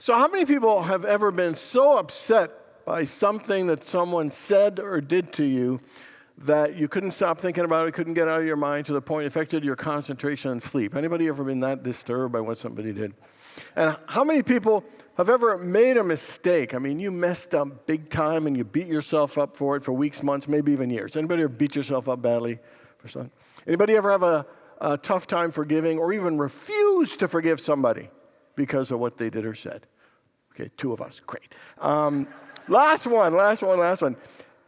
So how many people have ever been so upset by something that someone said or did to you that you couldn't stop thinking about it, couldn't get out of your mind to the point it affected your concentration and sleep? Anybody ever been that disturbed by what somebody did? And how many people have ever made a mistake? I mean, you messed up big time and you beat yourself up for it for weeks, months, maybe even years. Anybody ever beat yourself up badly for something? Anybody ever have a tough time forgiving or even refuse to forgive somebody because of what they did or said? Okay, 2 of us, great. Last one.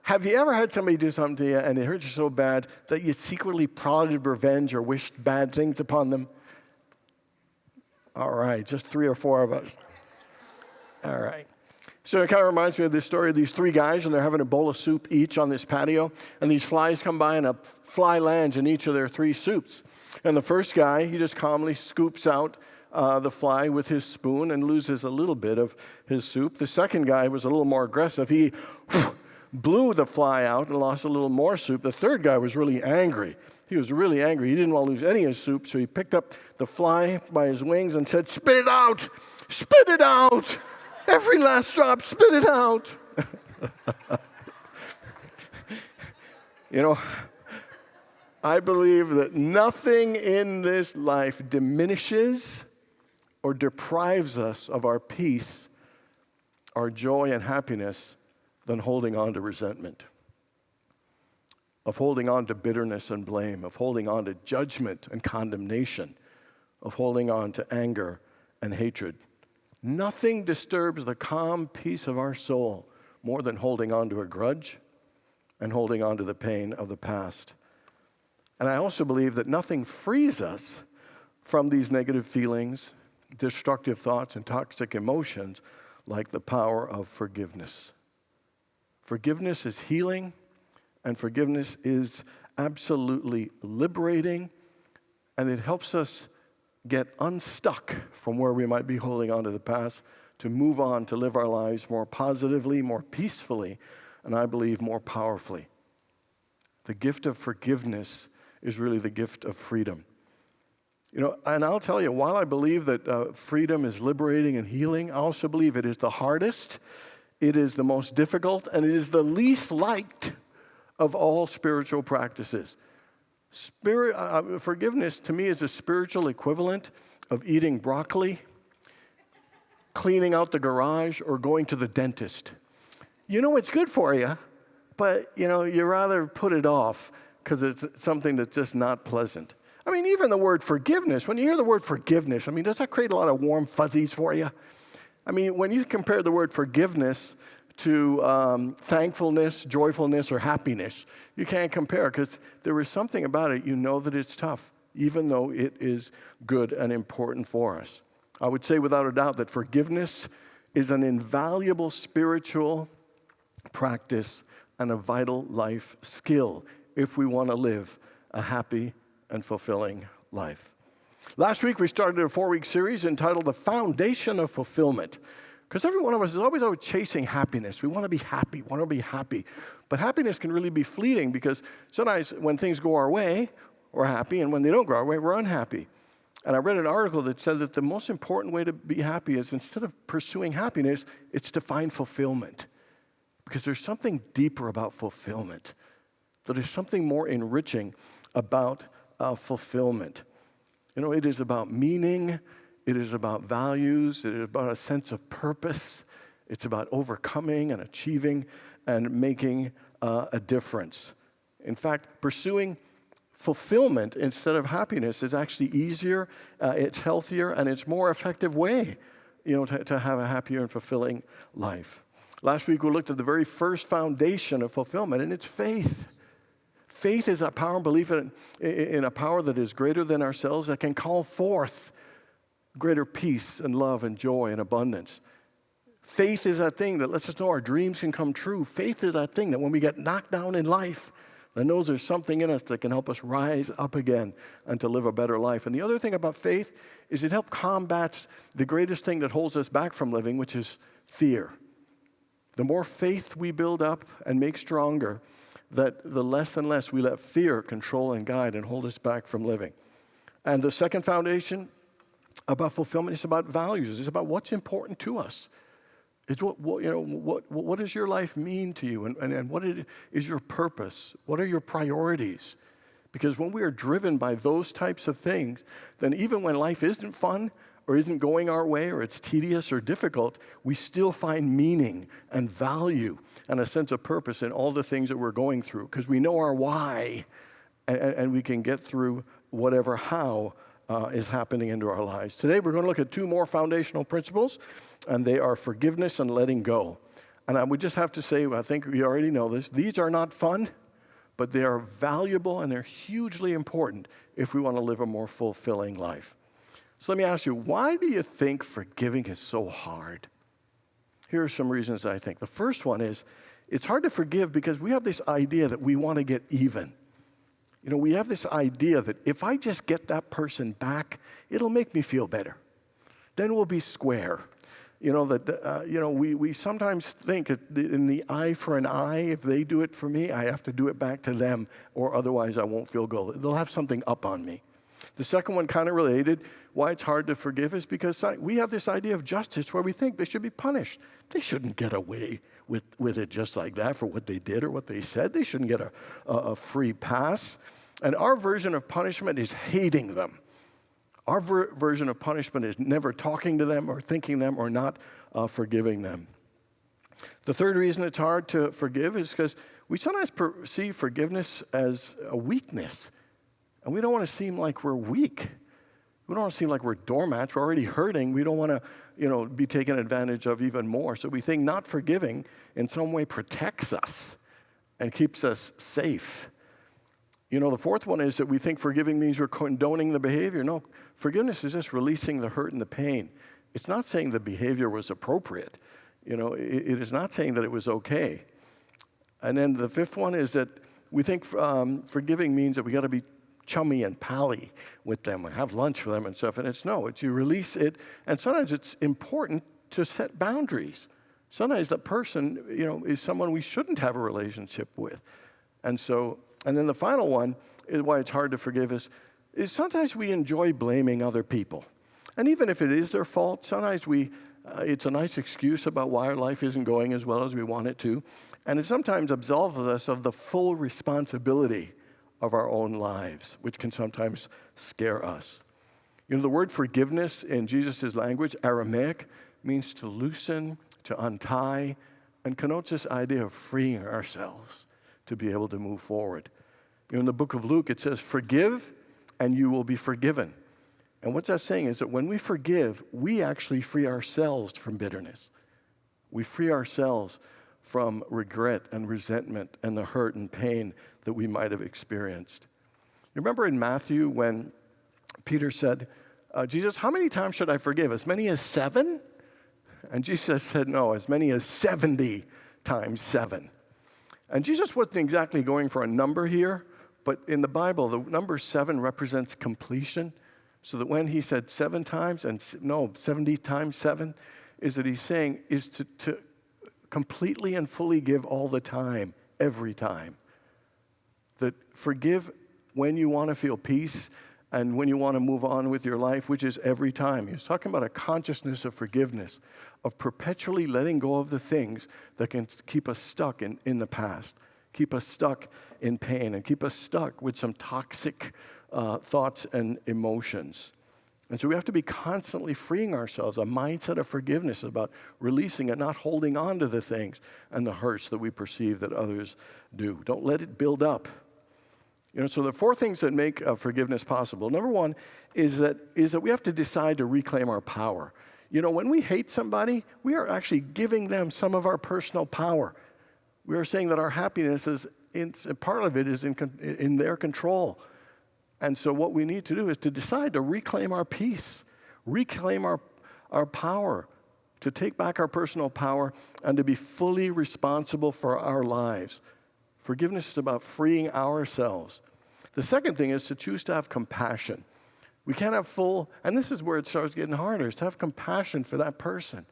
Have you ever had somebody do something to you and it hurt you so bad that you secretly plotted revenge or wished bad things upon them? All right, just 3 or 4 of us. All right. So it kind of reminds me of this story of these 3 guys, and they're having a bowl of soup each on this patio, and these flies come by, and a fly lands in each of their 3 soups. And the first guy, he just calmly scoops out the fly with his spoon and loses a little bit of his soup. The second guy was a little more aggressive. He blew the fly out and lost a little more soup. The third guy was really angry. He was really angry. He didn't want to lose any of his soup, so he picked up the fly by his wings and said, "Spit it out! Spit it out! Every last drop, spit it out!" You know, I believe that nothing in this life diminishes or deprives us of our peace, our joy and happiness than holding on to resentment, of holding on to bitterness and blame, of holding on to judgment and condemnation, of holding on to anger and hatred. Nothing disturbs the calm peace of our soul more than holding on to a grudge and holding on to the pain of the past. And I also believe that nothing frees us from these negative feelings, destructive thoughts, and toxic emotions like the power of forgiveness. Forgiveness is healing, and forgiveness is absolutely liberating, and it helps us get unstuck from where we might be holding on to the past to move on to live our lives more positively, more peacefully, and I believe more powerfully. The gift of forgiveness is really the gift of freedom. You know, and I'll tell you, while I believe that freedom is liberating and healing, I also believe it is the hardest, it is the most difficult, and it is the least liked of all spiritual practices. Forgiveness, to me, is a spiritual equivalent of eating broccoli, cleaning out the garage, or going to the dentist. You know it's good for you, but, you know, you rather put it off because it's something that's just not pleasant. I mean, even the word forgiveness, when you hear the word forgiveness, I mean, does that create a lot of warm fuzzies for you? I mean, when you compare the word forgiveness to thankfulness, joyfulness, or happiness, you can't compare because there is something about it, you know that it's tough, even though it is good and important for us. I would say without a doubt that forgiveness is an invaluable spiritual practice and a vital life skill if we want to live a happy and fulfilling life. Last week we started a 4-week series entitled The Foundation of Fulfillment. Because every one of us is always out chasing happiness. We want to be happy, But happiness can really be fleeting because sometimes when things go our way, we're happy, and when they don't go our way, we're unhappy. And I read an article that said that the most important way to be happy is instead of pursuing happiness, it's to find fulfillment. Because there's something deeper about fulfillment. That there's something more enriching about fulfillment. You know, it is about meaning. It is about values. It is about a sense of purpose. It's about overcoming and achieving and making a difference. In fact, pursuing fulfillment instead of happiness is actually easier, it's healthier, and it's more effective way, you know, to have a happier and fulfilling life. Last week we looked at the very first foundation of fulfillment, and it's faith. Faith is a power and belief in a power that is greater than ourselves that can call forth greater peace and love and joy and abundance. Faith is that thing that lets us know our dreams can come true. Faith is that thing that when we get knocked down in life, that knows there's something in us that can help us rise up again and to live a better life. And the other thing about faith is it helps combat the greatest thing that holds us back from living, which is fear. The more faith we build up and make stronger, that the less and less we let fear control and guide and hold us back from living. And the second foundation about fulfillment. It's about values. It's about what's important to us. It's what does your life mean to you, and what is your purpose? What are your priorities? Because when we are driven by those types of things, then even when life isn't fun or isn't going our way or it's tedious or difficult, we still find meaning and value and a sense of purpose in all the things that we're going through because we know our why, and we can get through whatever how is happening into our lives. Today we're going to look at two more foundational principles, and they are forgiveness and letting go. And I would just have to say, I think you already know this, these are not fun, but they are valuable and they're hugely important if we want to live a more fulfilling life. So let me ask you, why do you think forgiving is so hard? Here are some reasons I think. The first one is, it's hard to forgive because we have this idea that we want to get even. We have this idea that if I just get that person back, it'll make me feel better. Then we'll be square. We sometimes think in the eye for an eye, if they do it for me, I have to do it back to them, or otherwise I won't feel good. They'll have something up on me. The second one, kind of related, why it's hard to forgive is because we have this idea of justice where we think they should be punished. They shouldn't get away with it just like that for what they did or what they said. They shouldn't get a free pass. And our version of punishment is hating them. Our version of punishment is never talking to them or thinking them or not forgiving them. The third reason it's hard to forgive is because we sometimes perceive forgiveness as a weakness. And we don't want to seem like we're weak. We don't want to seem like we're doormats. We're already hurting. We don't want to, be taken advantage of even more. So we think not forgiving in some way protects us and keeps us safe. The fourth one is that we think forgiving means we're condoning the behavior. No, forgiveness is just releasing the hurt and the pain. It's not saying the behavior was appropriate. It is not saying that it was okay. And then the fifth one is that we think forgiving means that we got to be chummy and pally with them, and have lunch with them and stuff. And it's you release it. And sometimes it's important to set boundaries. Sometimes that person, is someone we shouldn't have a relationship with. And then the final one is why it's hard to forgive is sometimes we enjoy blaming other people. And even if it is their fault, sometimes it's a nice excuse about why our life isn't going as well as we want it to. And it sometimes absolves us of the full responsibility of our own lives, which can sometimes scare us. The word forgiveness in Jesus' language, Aramaic, means to loosen, to untie, and connotes this idea of freeing ourselves to be able to move forward. In the book of Luke, it says, forgive and you will be forgiven. And what's that saying is that when we forgive, we actually free ourselves from bitterness. We free ourselves from regret and resentment and the hurt and pain that we might have experienced. You remember in Matthew when Peter said, Jesus, how many times should I forgive? As many as 7? And Jesus said, no, as many as 70 times 7. And Jesus wasn't exactly going for a number here, but in the Bible, the number 7 represents completion. So that when he said 7 times, 70 times 7, is that he's saying is to completely and fully give all the time, every time. That forgive when you want to feel peace and when you want to move on with your life, which is every time. He's talking about a consciousness of forgiveness, of perpetually letting go of the things that can keep us stuck in the past, keep us stuck in pain, and keep us stuck with some toxic thoughts and emotions. And so we have to be constantly freeing ourselves, a mindset of forgiveness about releasing and not holding on to the things and the hurts that we perceive that others do. Don't let it build up. So the 4 things that make forgiveness possible. Number 1 is that we have to decide to reclaim our power. When we hate somebody, we are actually giving them some of our personal power. We are saying that our happiness part of it is in their control. And so what we need to do is to decide to reclaim our peace, reclaim our power, to take back our personal power, and to be fully responsible for our lives. Forgiveness is about freeing ourselves. The second thing is to choose to have compassion. We can't have and this is where it starts getting harder, is to have compassion for that person.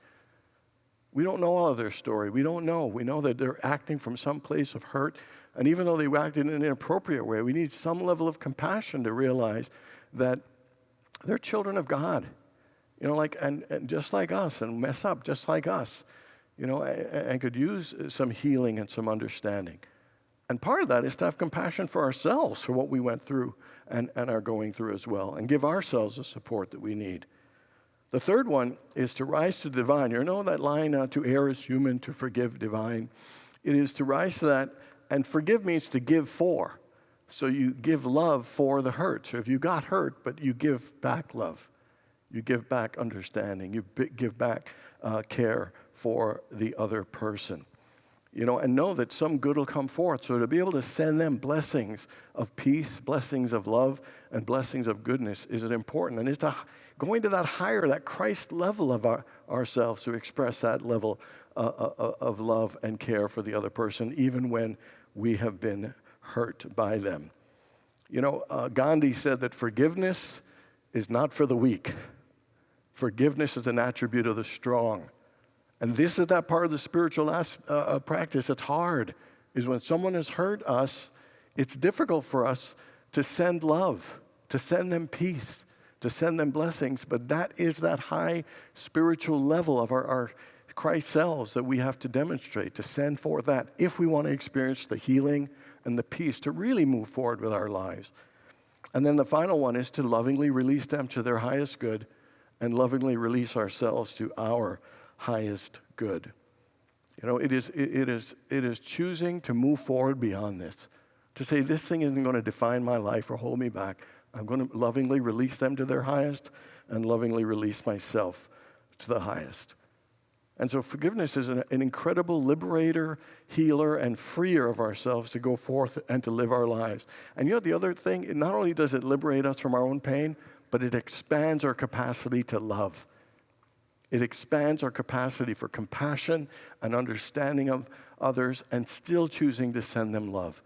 We don't know all of their story. We don't know. We know that they're acting from some place of hurt. And even though they acted in an inappropriate way, we need some level of compassion to realize that they're children of God. and just like us, and mess up just like us, and could use some healing and some understanding. And part of that is to have compassion for ourselves, for what we went through and are going through as well, and give ourselves the support that we need. The third one is to rise to divine. You know that line, to err is human, to forgive divine. It is to rise to that, and forgive means to give for. So you give love for the hurt. So if you got hurt, but you give back love. You give back understanding. You give back care for the other person. And know that some good will come forth. So to be able to send them blessings of peace, blessings of love, and blessings of goodness is important. And it's to going to that higher, that Christ level of ourselves to express that level of love and care for the other person, even when we have been hurt by them. Gandhi said that forgiveness is not for the weak. Forgiveness is an attribute of the strong. And this is that part of the spiritual practice that's hard, is when someone has hurt us, it's difficult for us to send love, to send them peace, to send them blessings. But that is that high spiritual level of our Christ selves that we have to demonstrate, to send forth that if we want to experience the healing and the peace to really move forward with our lives. And then the final one is to lovingly release them to their highest good and lovingly release ourselves to our highest good. It is choosing to move forward beyond this, to say this thing isn't going to define my life or hold me back. I'm going to lovingly release them to their highest and lovingly release myself to the highest. And so forgiveness is an incredible liberator, healer, and freer of ourselves to go forth and to live our lives. And the other thing, not only does it liberate us from our own pain, but it expands our capacity to love. It expands our capacity for compassion and understanding of others and still choosing to send them love.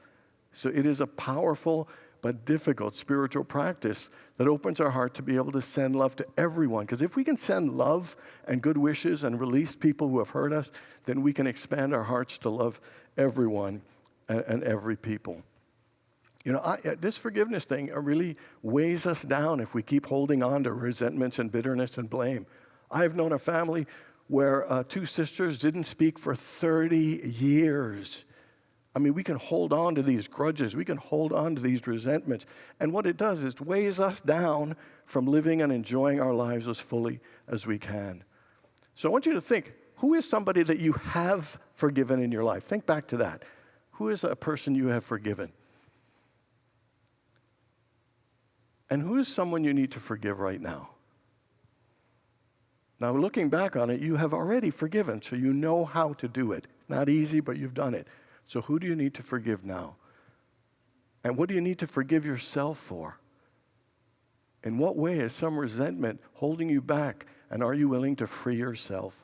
So it is a powerful but difficult spiritual practice that opens our heart to be able to send love to everyone. Because if we can send love and good wishes and release people who have hurt us, then we can expand our hearts to love everyone and every people. This forgiveness thing really weighs us down if we keep holding on to resentments and bitterness and blame. I've known a family where two sisters didn't speak for 30 years. I mean, we can hold on to these grudges. We can hold on to these resentments. And what it does is weighs us down from living and enjoying our lives as fully as we can. So I want you to think, who is somebody that you have forgiven in your life? Think back to that. Who is a person you have forgiven? And who is someone you need to forgive right now? Now, looking back on it, you have already forgiven, so you know how to do it. Not easy, but you've done it. So who do you need to forgive now? And what do you need to forgive yourself for? In what way is some resentment holding you back? And are you willing to free yourself?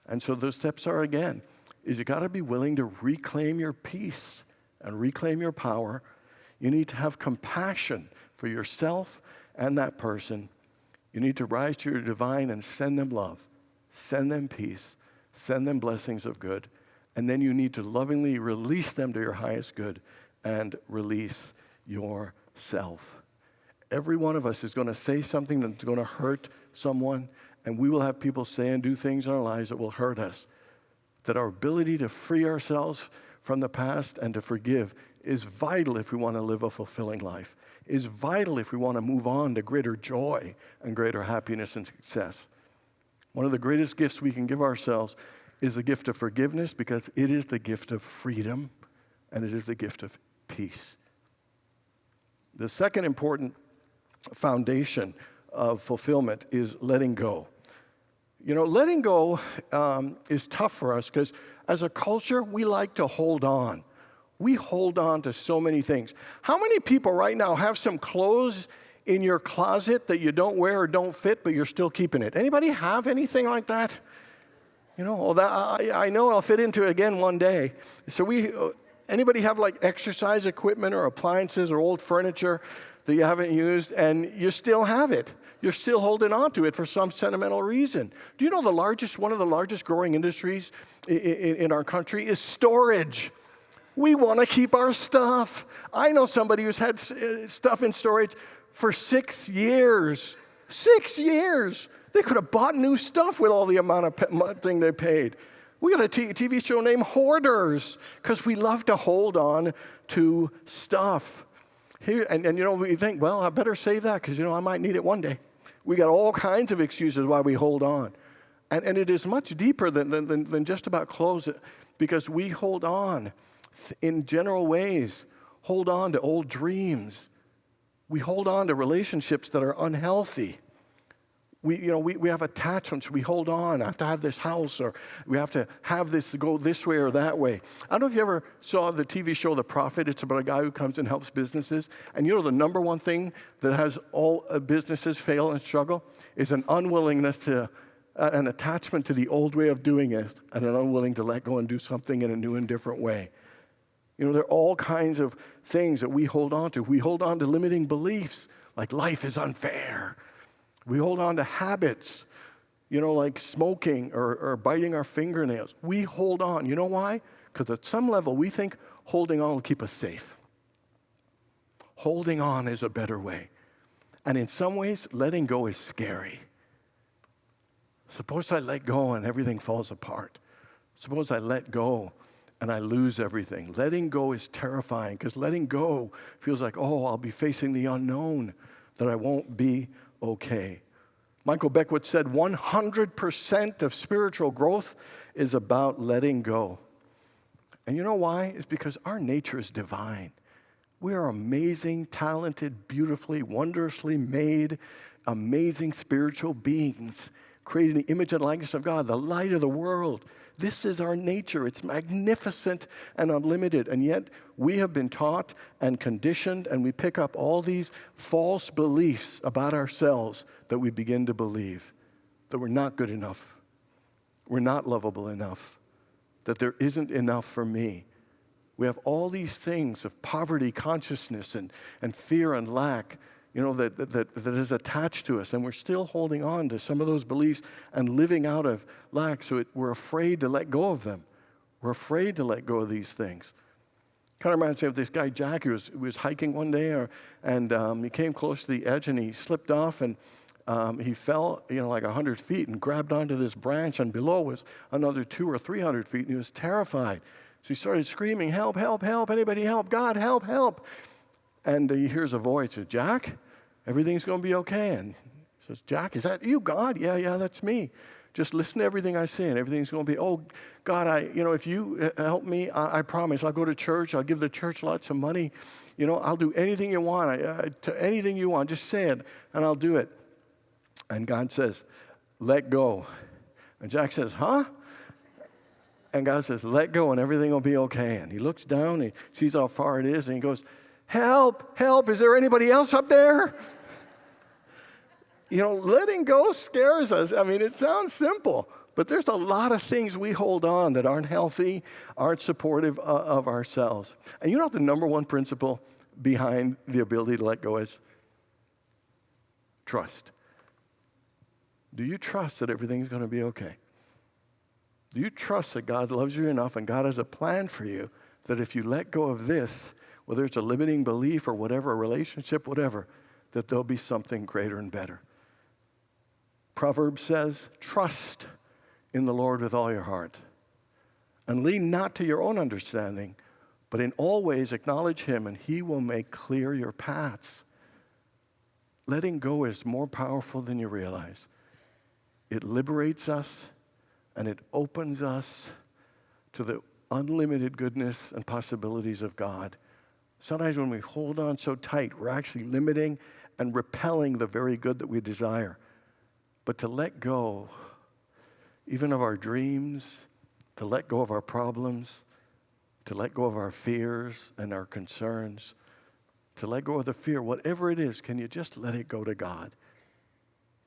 And so those steps are, again, is you got to be willing to reclaim your peace and reclaim your power. You need to have compassion for yourself and that person. You need to rise to your divine and send them love, send them peace, send them blessings of good. And then you need to lovingly release them to your highest good and release yourself. Every one of us is going to say something that's going to hurt someone, and we will have people say and do things in our lives that will hurt us. That our ability to free ourselves from the past and to forgive is vital if we want to live a fulfilling life, is vital if we want to move on to greater joy and greater happiness and success. One of the greatest gifts we can give ourselves is the gift of forgiveness, because it is the gift of freedom and it is the gift of peace. The second important foundation of fulfillment is letting go. Letting go is tough for us because as a culture, we like to hold on. We hold on to so many things. How many people right now have some clothes in your closet that you don't wear or don't fit, but you're still keeping it? Anybody have anything like that? I know I'll fit into it again one day. So anybody have like exercise equipment or appliances or old furniture that you haven't used and you still have it? You're still holding on to it for some sentimental reason. Do you know one of the largest growing industries in our country is storage? We want to keep our stuff. I know somebody who's had stuff in storage for 6 years. 6 years. They could have bought new stuff with all the amount of thing they paid. We got a TV show named Hoarders because we love to hold on to stuff. Here, and we think, well, I better save that because, I might need it one day. We got all kinds of excuses why we hold on. And it is much deeper than just about clothes, because we hold on in general ways, hold on to old dreams. We hold on to relationships that are unhealthy. We have attachments. We hold on. I have to have this house, or we have to have this go this way or that way. I don't know if you ever saw the TV show The Prophet. It's about a guy who comes and helps businesses. And the number one thing that has all businesses fail and struggle is an unwillingness to, an attachment to the old way of doing it, and an unwilling to let go and do something in a new and different way. There are all kinds of things that we hold on to. We hold on to limiting beliefs, like life is unfair. We hold on to habits, like smoking or biting our fingernails. We hold on. You know why? Because at some level, we think holding on will keep us safe. Holding on is a better way. And in some ways, letting go is scary. Suppose I let go and everything falls apart. Suppose I let go and I lose everything. Letting go is terrifying, because letting go feels like, I'll be facing the unknown, that I won't be okay. Michael Beckwith said 100% of spiritual growth is about letting go. And you know why? It's because our nature is divine. We are amazing, talented, beautifully, wondrously made, amazing spiritual beings, created in the image and likeness of God, the light of the world. This is our nature. It's magnificent and unlimited. And yet we have been taught and conditioned, and we pick up all these false beliefs about ourselves that we begin to believe. That we're not good enough. We're not lovable enough. That there isn't enough for me. We have all these things of poverty consciousness and fear and lack, that is attached to us, and we're still holding on to some of those beliefs and living out of lack, so we're afraid to let go of them. We're afraid to let go of these things. Kind of reminds me of this guy, Jack, who was hiking one day, and he came close to the edge, and he slipped off, and he fell, like 100 feet, and grabbed onto this branch, and below was another 200 or 300 feet, and he was terrified. So he started screaming, help, help, help, anybody help, God, help, help. And he hears a voice, says, Jack, everything's going to be okay. And he says, Jack, is that you, God? Yeah, that's me. Just listen to everything I say, and everything's going to be, God, if you help me, I promise, I'll go to church, I'll give the church lots of money. I'll do anything you want, anything you want, just say it, and I'll do it. And God says, let go. And Jack says, huh? And God says, let go, and everything will be okay. And he looks down, he sees how far it is, and he goes, help, help, is there anybody else up there? Letting go scares us. I mean, it sounds simple, but there's a lot of things we hold on that aren't healthy, aren't supportive of ourselves. And you know what the number one principle behind the ability to let go is? Trust. Do you trust that everything's going to be okay? Do you trust that God loves you enough and God has a plan for you, that if you let go of this, whether it's a limiting belief or whatever, a relationship, whatever, that there'll be something greater and better? Proverbs says, trust in the Lord with all your heart, and lean not to your own understanding, but in all ways acknowledge him, and he will make clear your paths. Letting go is more powerful than you realize. It liberates us, and it opens us to the unlimited goodness and possibilities of God. Sometimes when we hold on so tight, we're actually limiting and repelling the very good that we desire. But to let go, even of our dreams, to let go of our problems, to let go of our fears and our concerns, to let go of the fear, whatever it is, can you just let it go to God?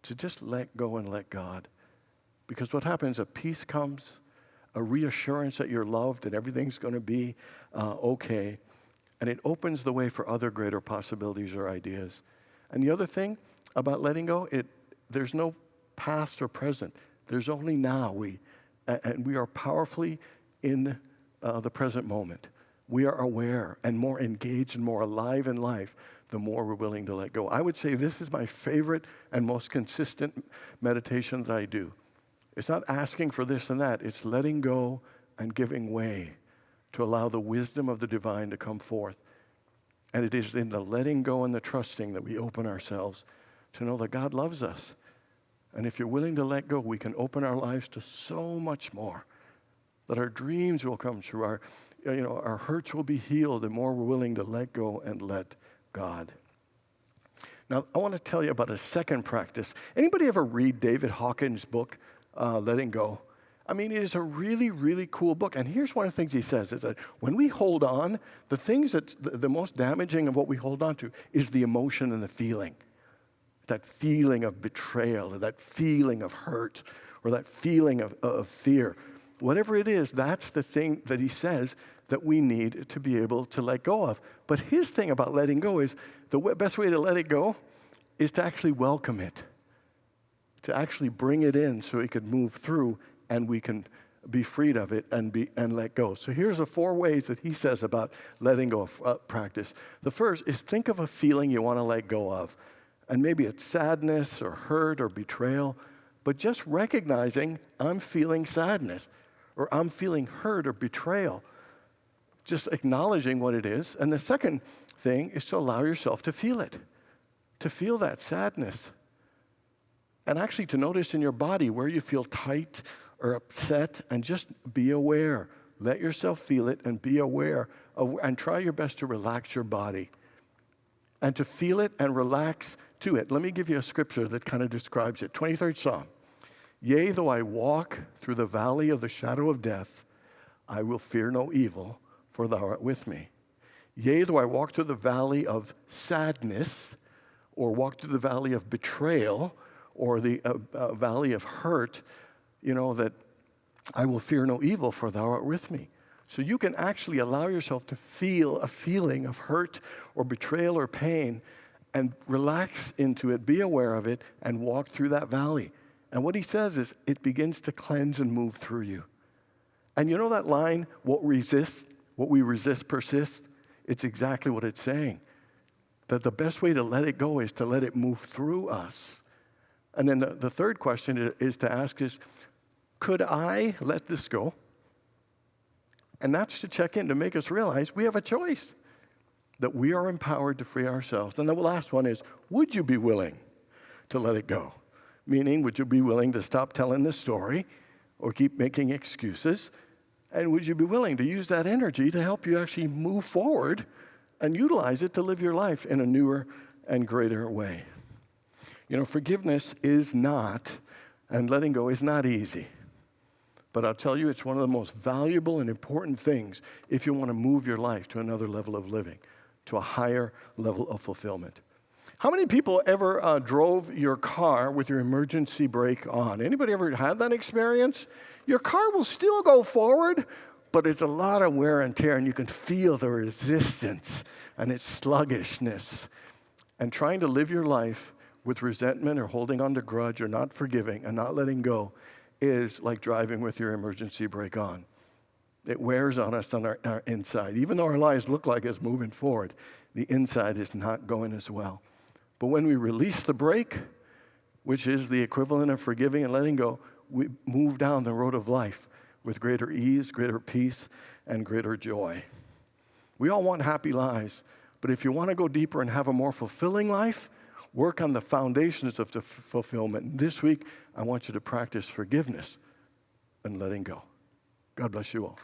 To just let go and let God. Because what happens, a peace comes, a reassurance that you're loved and everything's going to be okay. And it opens the way for other greater possibilities or ideas. And the other thing about letting go, there's no past or present. There's only now. And we are powerfully in the present moment. we are aware and more engaged and more alive in life, the more we're willing to let go. I would say this is my favorite and most consistent meditation that I do. It's not asking for this and that. It's letting go and giving way to allow the wisdom of the divine to come forth. And it is in the letting go and the trusting that we open ourselves to know that God loves us. And if you're willing to let go, we can open our lives to so much more. That our dreams will come true, our hurts will be healed, the more we're willing to let go and let God. Now, I want to tell you about a second practice. Anybody ever read David Hawkins' book, Letting Go? I mean, it is a really, really cool book. And here's one of the things he says, is that when we hold on, the things that's the most damaging of what we hold on to is the emotion and the feeling. That feeling of betrayal, or that feeling of hurt, or that feeling of fear. Whatever it is, that's the thing that he says that we need to be able to let go of. But his thing about letting go is the best way to let it go is to actually welcome it, to actually bring it in so it could move through and we can be freed of it and let go. So here's the 4 ways that he says about letting go of practice. The first is think of a feeling you want to let go of. And maybe it's sadness or hurt or betrayal, but just recognizing I'm feeling sadness or I'm feeling hurt or betrayal. Just acknowledging what it is. And the second thing is to allow yourself to feel it, to feel that sadness. And actually to notice in your body where you feel tight or upset and just be aware. Let yourself feel it and be aware and try your best to relax your body. And to feel it and relax to it. Let me give you a scripture that kind of describes it. 23rd Psalm. Yea, though I walk through the valley of the shadow of death, I will fear no evil, for thou art with me. Yea, though I walk through the valley of sadness, or walk through the valley of betrayal, or the valley of hurt, that I will fear no evil, for thou art with me. So you can actually allow yourself to feel a feeling of hurt or betrayal or pain and relax into it, be aware of it, and walk through that valley. And what he says is it begins to cleanse and move through you. And you know that line, what we resist persists? It's exactly what it's saying. That the best way to let it go is to let it move through us. And then the third question is to ask is, could I let this go? And that's to check in to make us realize we have a choice, that we are empowered to free ourselves. And the last one is, would you be willing to let it go? Meaning, would you be willing to stop telling the story or keep making excuses? And would you be willing to use that energy to help you actually move forward and utilize it to live your life in a newer and greater way? Forgiveness is not, and letting go is not easy. But I'll tell you, it's one of the most valuable and important things if you want to move your life to another level of living, to a higher level of fulfillment. How many people ever drove your car with your emergency brake on? Anybody ever had that experience? Your car will still go forward, but it's a lot of wear and tear, and you can feel the resistance and its sluggishness. And trying to live your life with resentment or holding on to grudge or not forgiving and not letting go is like driving with your emergency brake on. It wears on us on our inside. Even though our lives look like it's moving forward, the inside is not going as well. But when we release the brake, which is the equivalent of forgiving and letting go, we move down the road of life with greater ease, greater peace, and greater joy. We all want happy lives, but if you want to go deeper and have a more fulfilling life, work on the foundations of the fulfillment. This week, I want you to practice forgiveness and letting go. God bless you all.